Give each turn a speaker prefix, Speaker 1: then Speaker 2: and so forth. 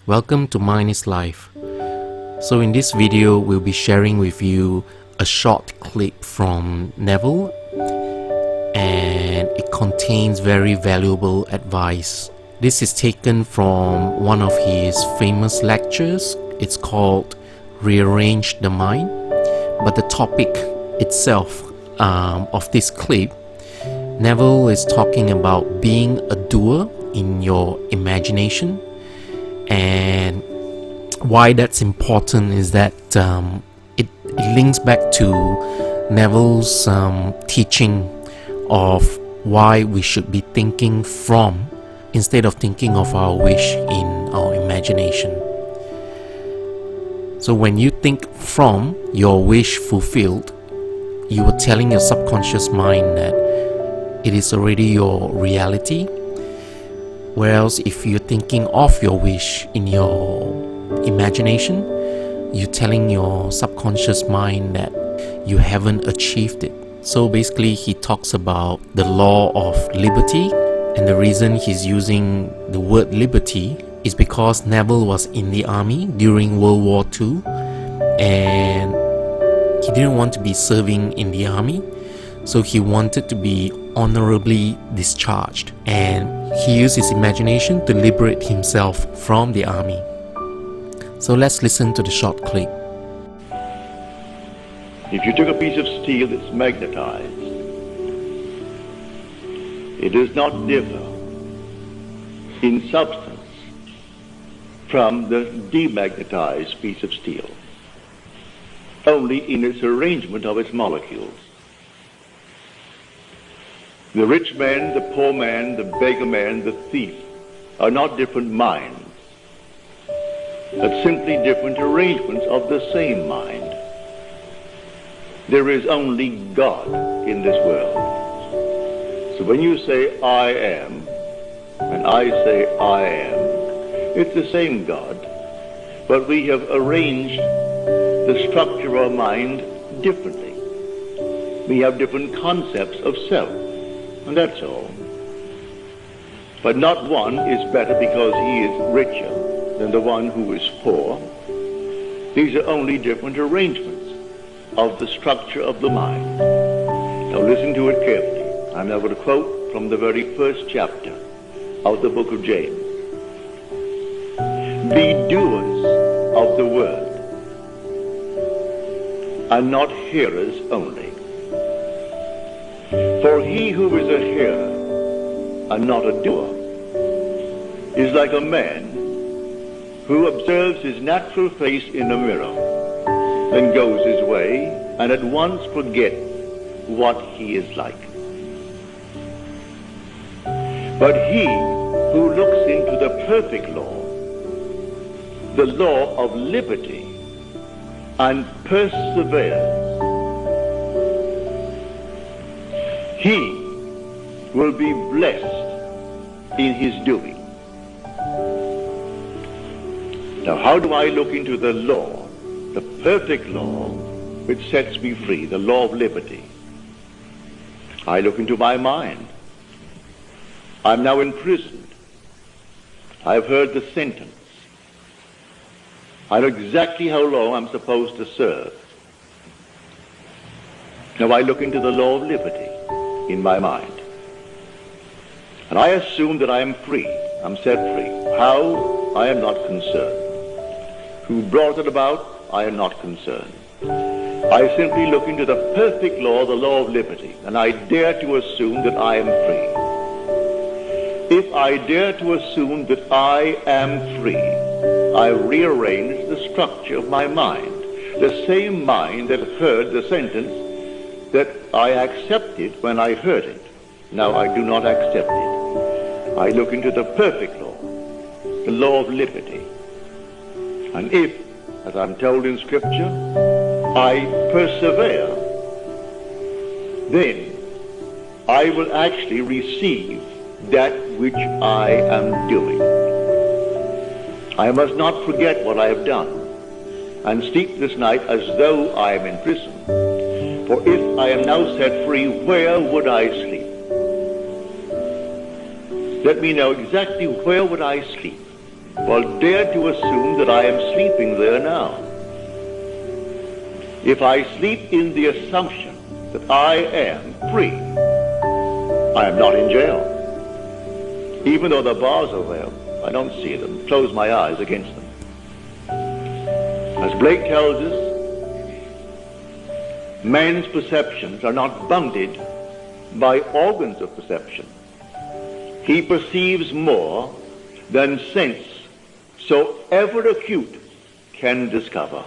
Speaker 1: Welcome to MINDisLIFE. So in this video, we'll be sharing with you a short clip from Neville, and it contains very valuable advice. This is taken from one of his famous lectures. It's called Rearrange the Mind. But the topic itself of this clip, Neville is talking about being a doer in your imagination. And why that's important is that it links back to Neville's teaching of why we should be thinking from instead of thinking of our wish in our imagination. So when you think from your wish fulfilled, you are telling your subconscious mind that it is already your reality. Whereas if you're thinking of your wish in your imagination, you're telling your subconscious mind that you haven't achieved it. So basically, he talks about the law of liberty, and the reason he's using the word liberty is because Neville was in the army during World War II, and he didn't want to be serving in the army, so he wanted to be honorably discharged, and he used his imagination to liberate himself from the army. So let's listen to the short clip.
Speaker 2: If you took a piece of steel that's magnetized, it does not differ in substance from the demagnetized piece of steel, only in its arrangement of its molecules. The rich man, the poor man, the beggar man, the thief are not different minds, but simply different arrangements of the same mind. There is only God in this world. So when you say I am, and I say I am, it's the same God, but we have arranged the structure of our mind differently. We have different concepts of self. And that's all. But not one is better because he is richer than the one who is poor. These are only different arrangements of the structure of the mind. Now listen to it carefully. I'm now going to quote from the very first chapter of the book of James. Be doers of the word, and not hearers only. For he who is a hearer and not a doer is like a man who observes his natural face in a mirror, then goes his way and at once forgets what he is like. But he who looks into the perfect law, the law of liberty, and perseveres, he will be blessed in his doing. Now, how do I look into the law, the perfect law, which sets me free, the law of liberty? I look into my mind. I'm now imprisoned. I've heard the sentence. I know exactly how long I'm supposed to serve. Now I look into the law of liberty in my mind. And I assume that I am free. I'm set free. How? I am not concerned. Who brought it about? I am not concerned. I simply look into the perfect law, the law of liberty, and I dare to assume that I am free. If I dare to assume that I am free, I rearrange the structure of my mind. The same mind that heard the sentence that I accepted when I heard it. Now I do not accept it. I look into the perfect law, the law of liberty. And if, as I'm told in Scripture, I persevere, then I will actually receive that which I am doing. I must not forget what I have done and sleep this night as though I am in prison. For if I am now set free, where would I sleep? Let me know exactly where would I sleep. Well, dare to assume that I am sleeping there now. If I sleep in the assumption that I am free, I am not in jail. Even though the bars are there, I don't see them, close my eyes against them. As Blake tells us, man's perceptions are not bounded by organs of perception. He perceives more than sense, so ever acute, can discover.